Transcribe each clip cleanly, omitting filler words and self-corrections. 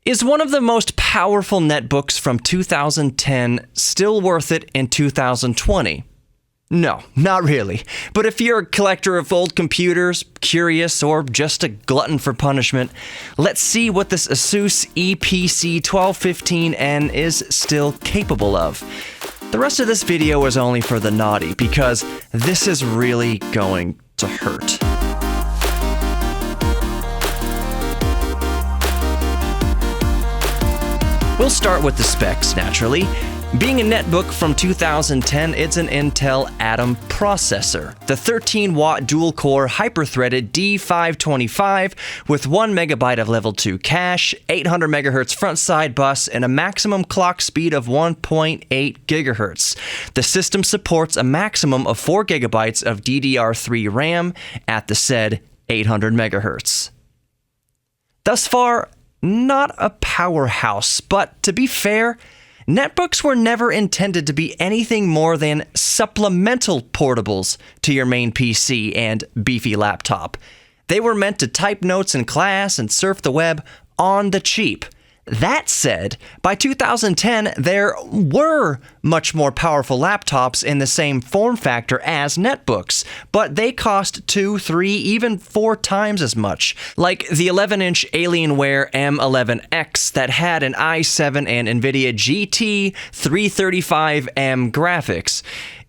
Is one of the most powerful netbooks from 2010 still worth it in 2020? No, not really. But if you're a collector of old computers, curious, or just a glutton for punishment, let's see what this Asus Eee PC 1215N is still capable of. The rest of this video is only for the naughty, because this is really going to hurt. We'll start with the specs, naturally. Being a netbook from 2010, it's an Intel Atom processor. The 13-watt dual-core hyper-threaded D525 with 1 MB of level 2 cache, 800 MHz front-side bus, and a maximum clock speed of 1.8 GHz. The system supports a maximum of 4 GB of DDR3 RAM at the said 800 MHz. Thus far, not a powerhouse, but to be fair, netbooks were never intended to be anything more than supplemental portables to your main PC and beefy laptop. They were meant to type notes in class and surf the web on the cheap. That said, by 2010, there were much more powerful laptops in the same form factor as netbooks, but they cost 2, 3, even 4 times as much, like the 11-inch Alienware M11X that had an i7 and Nvidia GT 335M graphics.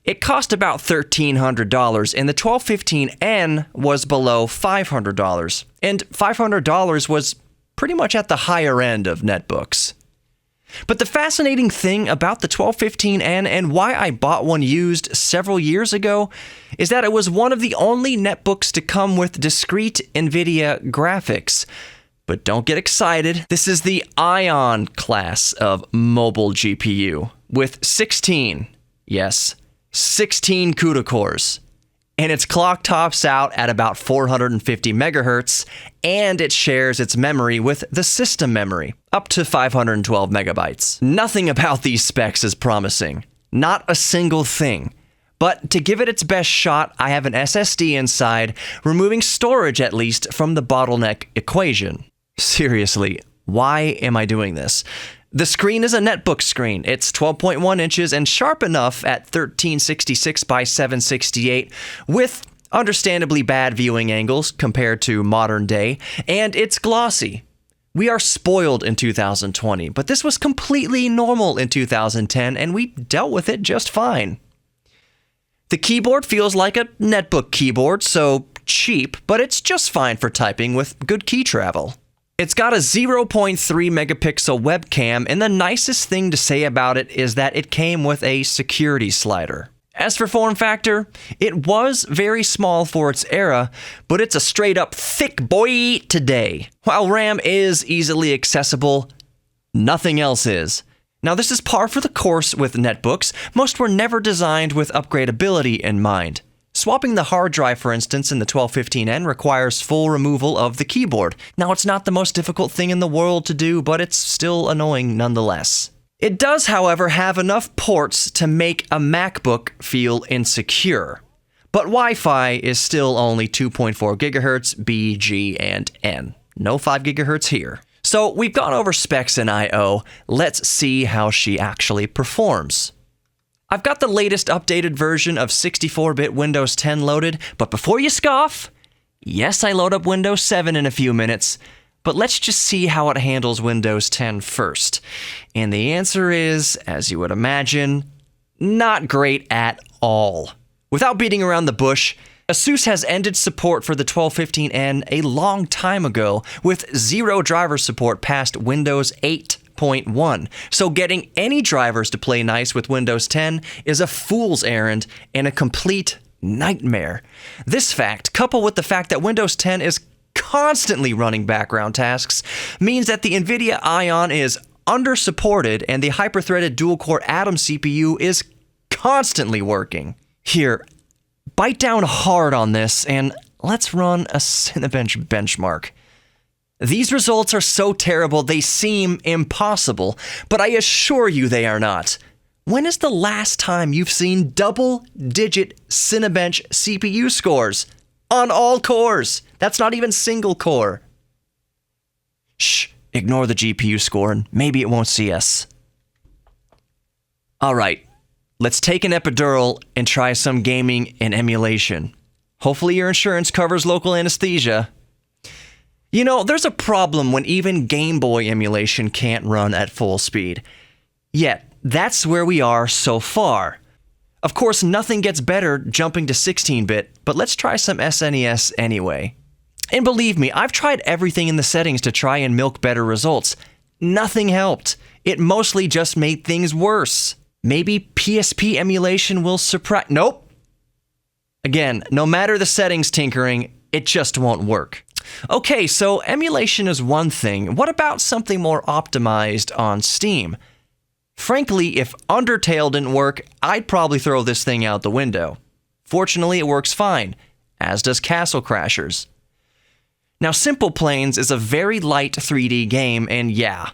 It cost about $1,300, and the 1215N was below $500, and $500 was pretty much at the higher end of netbooks. But the fascinating thing about the 1215N and why I bought one used several years ago is that it was one of the only netbooks to come with discrete Nvidia graphics. But don't get excited, this is the ION class of mobile GPU with 16 CUDA cores. And its clock tops out at about 450 MHz, and it shares its memory with the system memory, up to 512 MB. Nothing about these specs is promising. Not a single thing. But to give it its best shot, I have an SSD inside, removing storage at least from the bottleneck equation. Seriously, why am I doing this? The screen is a netbook screen. It's 12.1 inches and sharp enough at 1366 by 768 with understandably bad viewing angles compared to modern day, and it's glossy. We are spoiled in 2020, but this was completely normal in 2010 and we dealt with it just fine. The keyboard feels like a netbook keyboard, so cheap, but it's just fine for typing with good key travel. It's got a 0.3 megapixel webcam, and the nicest thing to say about it is that it came with a security slider. As for form factor, it was very small for its era, but it's a straight up thick boy today. While RAM is easily accessible, nothing else is. Now this is par for the course with netbooks. Most were never designed with upgradability in mind. Swapping the hard drive, for instance, in the 1215N requires full removal of the keyboard. Now, it's not the most difficult thing in the world to do, but it's still annoying nonetheless. It does, however, have enough ports to make a MacBook feel insecure. But Wi-Fi is still only 2.4 GHz, B, G, and N. No 5 GHz here. So we've gone over specs in I/O. Let's see how she actually performs. I've got the latest updated version of 64-bit Windows 10 loaded, but before you scoff, yes, I load up Windows 7 in a few minutes, but let's just see how it handles Windows 10 first. And the answer is, as you would imagine, not great at all. Without beating around the bush, Asus has ended support for the 1215N a long time ago, with zero driver support past Windows 8.1. So getting any drivers to play nice with Windows 10 is a fool's errand and a complete nightmare. This fact, coupled with the fact that Windows 10 is constantly running background tasks, means that the Nvidia ION is under-supported and the hyper-threaded dual-core Atom CPU is constantly working. Here, bite down hard on this and let's run a Cinebench benchmark. These results are so terrible they seem impossible, but I assure you they are not. When is the last time you've seen double-digit Cinebench CPU scores on all cores? That's not even single core. Shh, ignore the GPU score and maybe it won't see us. Alright, let's take an epidural and try some gaming and emulation. Hopefully your insurance covers local anesthesia. You know, there's a problem when even Game Boy emulation can't run at full speed. Yet, that's where we are so far. Of course, nothing gets better jumping to 16-bit, but let's try some SNES anyway. And believe me, I've tried everything in the settings to try and milk better results. Nothing helped. It mostly just made things worse. Maybe PSP emulation will surprise... Nope. Again, no matter the settings tinkering, it just won't work. Okay, so emulation is one thing. What about something more optimized on Steam? Frankly, if Undertale didn't work, I'd probably throw this thing out the window. Fortunately, it works fine, as does Castle Crashers. Now, Simple Planes is a very light 3D game, and yeah,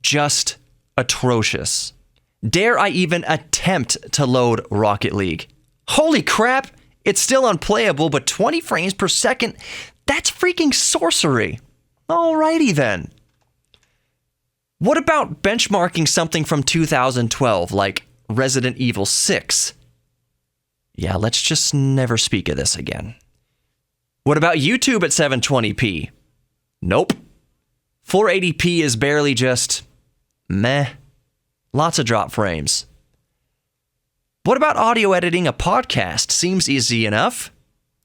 just atrocious. Dare I even attempt to load Rocket League? Holy crap! It's still unplayable, but 20 frames per second? That's freaking sorcery. Alrighty then. What about benchmarking something from 2012, like Resident Evil 6? Yeah, let's just never speak of this again. What about YouTube at 720p? Nope. 480p is barely just meh. Lots of drop frames. What about audio editing a podcast? Seems easy enough.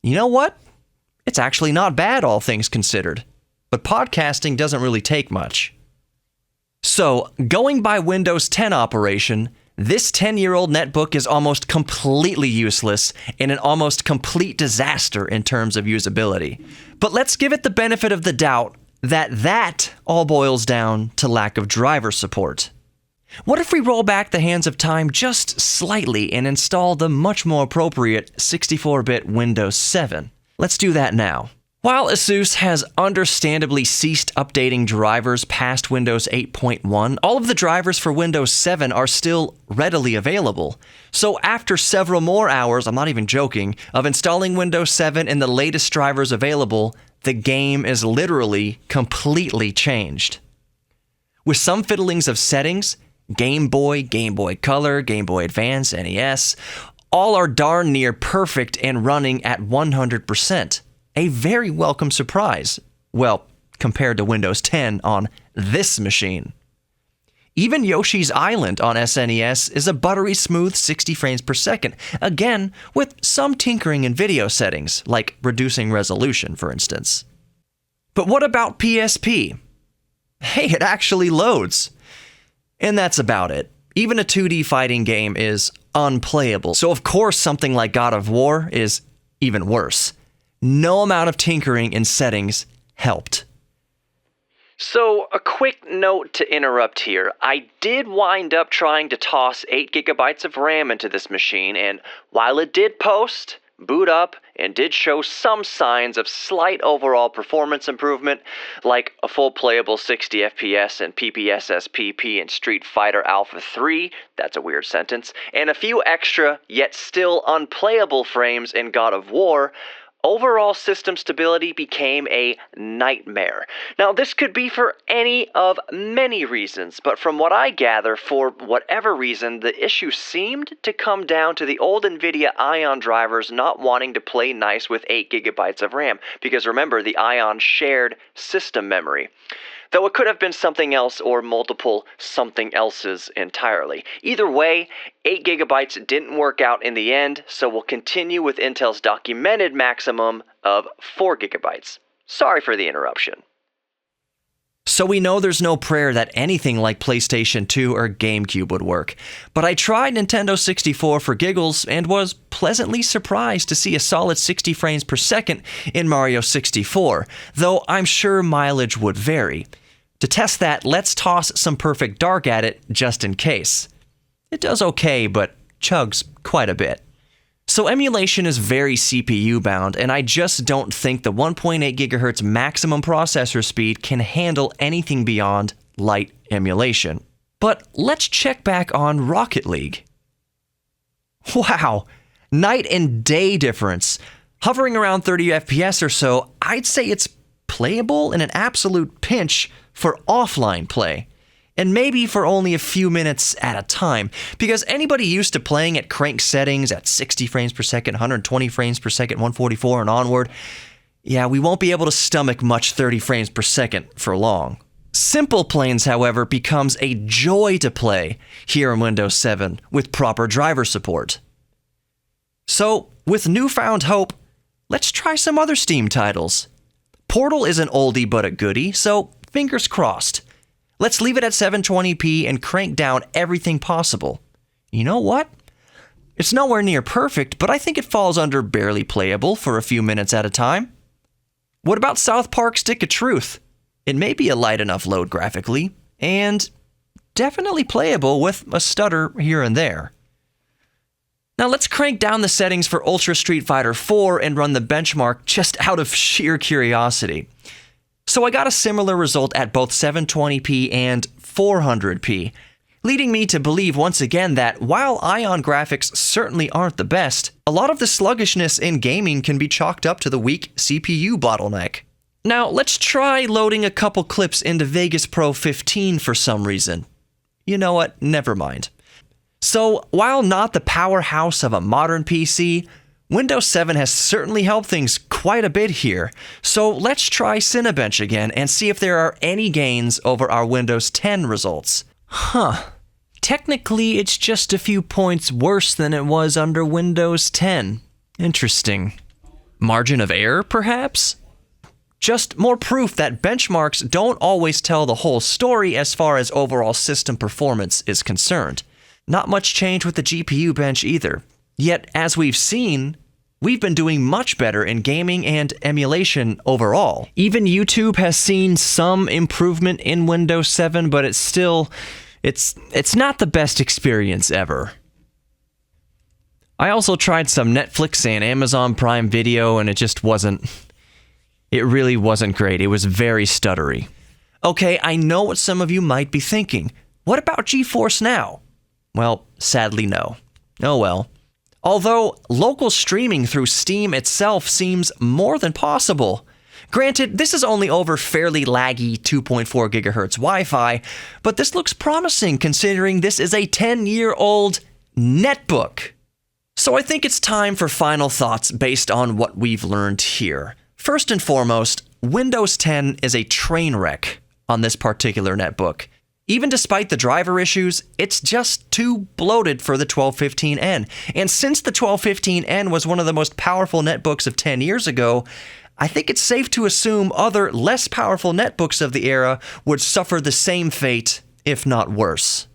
You know what? It's actually not bad, all things considered. But podcasting doesn't really take much. So, going by Windows 10 operation, this 10-year-old netbook is almost completely useless and an almost complete disaster in terms of usability. But let's give it the benefit of the doubt that all boils down to lack of driver support. What if we roll back the hands of time just slightly and install the much more appropriate 64-bit Windows 7? Let's do that now. While Asus has understandably ceased updating drivers past Windows 8.1, all of the drivers for Windows 7 are still readily available. So after several more hours, I'm not even joking, of installing Windows 7 and the latest drivers available, the game is literally completely changed. With some fiddlings of settings, Game Boy, Game Boy Color, Game Boy Advance, NES, all are darn near perfect and running at 100%. A very welcome surprise. Well, compared to Windows 10 on this machine. Even Yoshi's Island on SNES is a buttery smooth 60 frames per second, again, with some tinkering in video settings, like reducing resolution, for instance. But what about PSP? Hey, it actually loads. And that's about it. Even a 2D fighting game is unplayable, so of course something like God of War is even worse. No amount of tinkering in settings helped. So, a quick note to interrupt here. I did wind up trying to toss 8 gigabytes of RAM into this machine, and while it did post, boot up, and did show some signs of slight overall performance improvement, like a full playable 60 FPS and PPSSPP in Street Fighter Alpha 3, that's a weird sentence, and a few extra, yet still unplayable frames in God of War, overall system stability became a nightmare. Now, this could be for any of many reasons, but from what I gather, for whatever reason, the issue seemed to come down to the old Nvidia ION drivers not wanting to play nice with 8 gigabytes of RAM, because remember, the ION shared system memory. Though it could have been something else or multiple something else's entirely. Either way, 8 gigabytes didn't work out in the end, so we'll continue with Intel's documented maximum of 4 gigabytes. Sorry for the interruption. So we know there's no prayer that anything like PlayStation 2 or GameCube would work, but I tried Nintendo 64 for giggles and was pleasantly surprised to see a solid 60 frames per second in Mario 64, though I'm sure mileage would vary. To test that, let's toss some Perfect Dark at it just in case. It does okay, but chugs quite a bit. So emulation is very CPU bound, and I just don't think the 1.8 GHz maximum processor speed can handle anything beyond light emulation. But let's check back on Rocket League. Wow, night and day difference. Hovering around 30 FPS or so, I'd say it's playable in an absolute pinch for offline play, and maybe for only a few minutes at a time, because anybody used to playing at crank settings at 60 frames per second, 120 frames per second, 144 and onward, yeah, we won't be able to stomach much 30 frames per second for long. Simple planes, however, becomes a joy to play here in Windows 7 with proper driver support. So, with newfound hope, let's try some other Steam titles. Portal is an oldie but a goodie, so fingers crossed. Let's leave it at 720p and crank down everything possible. You know what? It's nowhere near perfect, but I think it falls under barely playable for a few minutes at a time. What about South Park Stick of Truth? It may be a light enough load graphically, and definitely playable with a stutter here and there. Now let's crank down the settings for Ultra Street Fighter 4 and run the benchmark just out of sheer curiosity. So I got a similar result at both 720p and 400p, leading me to believe once again that while ION graphics certainly aren't the best, a lot of the sluggishness in gaming can be chalked up to the weak CPU bottleneck. Now let's try loading a couple clips into Vegas Pro 15 for some reason. You know what? Never mind. So while not the powerhouse of a modern PC, Windows 7 has certainly helped things quite a bit here, so let's try Cinebench again and see if there are any gains over our Windows 10 results. Technically, it's just a few points worse than it was under Windows 10. Interesting. Margin of error, perhaps? Just more proof that benchmarks don't always tell the whole story as far as overall system performance is concerned. Not much change with the GPU bench either. Yet, as we've seen, we've been doing much better in gaming and emulation overall. Even YouTube has seen some improvement in Windows 7, but it's still, it's not the best experience ever. I also tried some Netflix and Amazon Prime Video, and it really wasn't great. It was very stuttery. Okay, I know what some of you might be thinking. What about GeForce Now? Well, sadly no. Oh well. Although local streaming through Steam itself seems more than possible. Granted, this is only over fairly laggy 2.4 GHz Wi-Fi, but this looks promising considering this is a 10-year-old netbook. So I think it's time for final thoughts based on what we've learned here. First and foremost, Windows 10 is a train wreck on this particular netbook. Even despite the driver issues, it's just too bloated for the 1215N. And since the 1215N was one of the most powerful netbooks of 10 years ago, I think it's safe to assume other less powerful netbooks of the era would suffer the same fate, if not worse.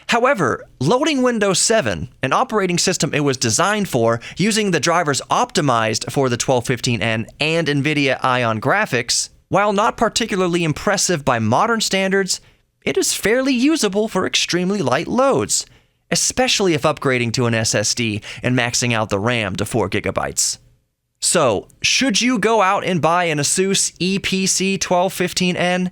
However, loading Windows 7, an operating system it was designed for, using the drivers optimized for the 1215N and Nvidia ION graphics, while not particularly impressive by modern standards, it is fairly usable for extremely light loads, especially if upgrading to an SSD and maxing out the RAM to 4 GB. So, should you go out and buy an Asus Eee PC 1215N?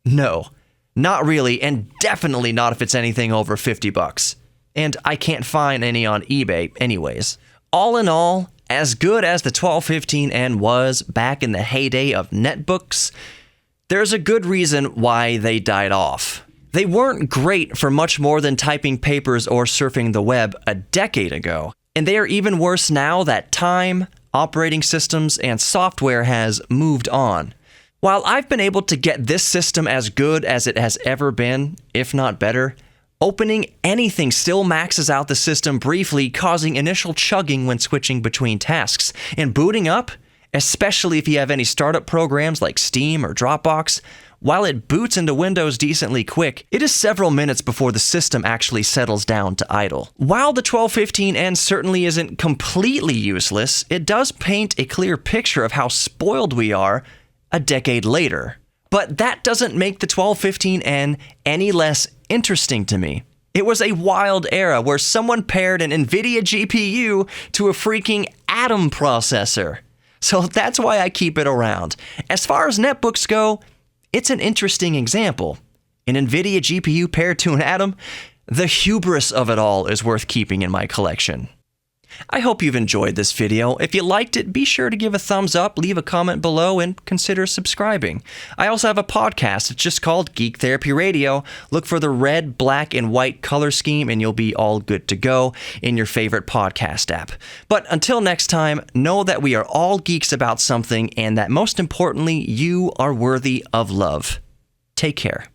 No, not really, and definitely not if it's anything over $50. And I can't find any on eBay anyways. All in all, as good as the 1215N was back in the heyday of netbooks, there's a good reason why they died off. They weren't great for much more than typing papers or surfing the web a decade ago. And they are even worse now that time, operating systems, and software has moved on. While I've been able to get this system as good as it has ever been, if not better, opening anything still maxes out the system briefly, causing initial chugging when switching between tasks. And booting up, especially if you have any startup programs like Steam or Dropbox, while it boots into Windows decently quick, it is several minutes before the system actually settles down to idle. While the 1215N certainly isn't completely useless, it does paint a clear picture of how spoiled we are a decade later. But that doesn't make the 1215N any less interesting to me. It was a wild era where someone paired an Nvidia GPU to a freaking Atom processor. So that's why I keep it around. As far as netbooks go, it's an interesting example. An Nvidia GPU paired to an Atom, the hubris of it all is worth keeping in my collection. I hope you've enjoyed this video. If you liked it, be sure to give a thumbs up, leave a comment below, and consider subscribing. I also have a podcast. It's just called Geek Therapy Radio. Look for the red, black, and white color scheme, and you'll be all good to go in your favorite podcast app. But until next time, know that we are all geeks about something, and that most importantly, you are worthy of love. Take care.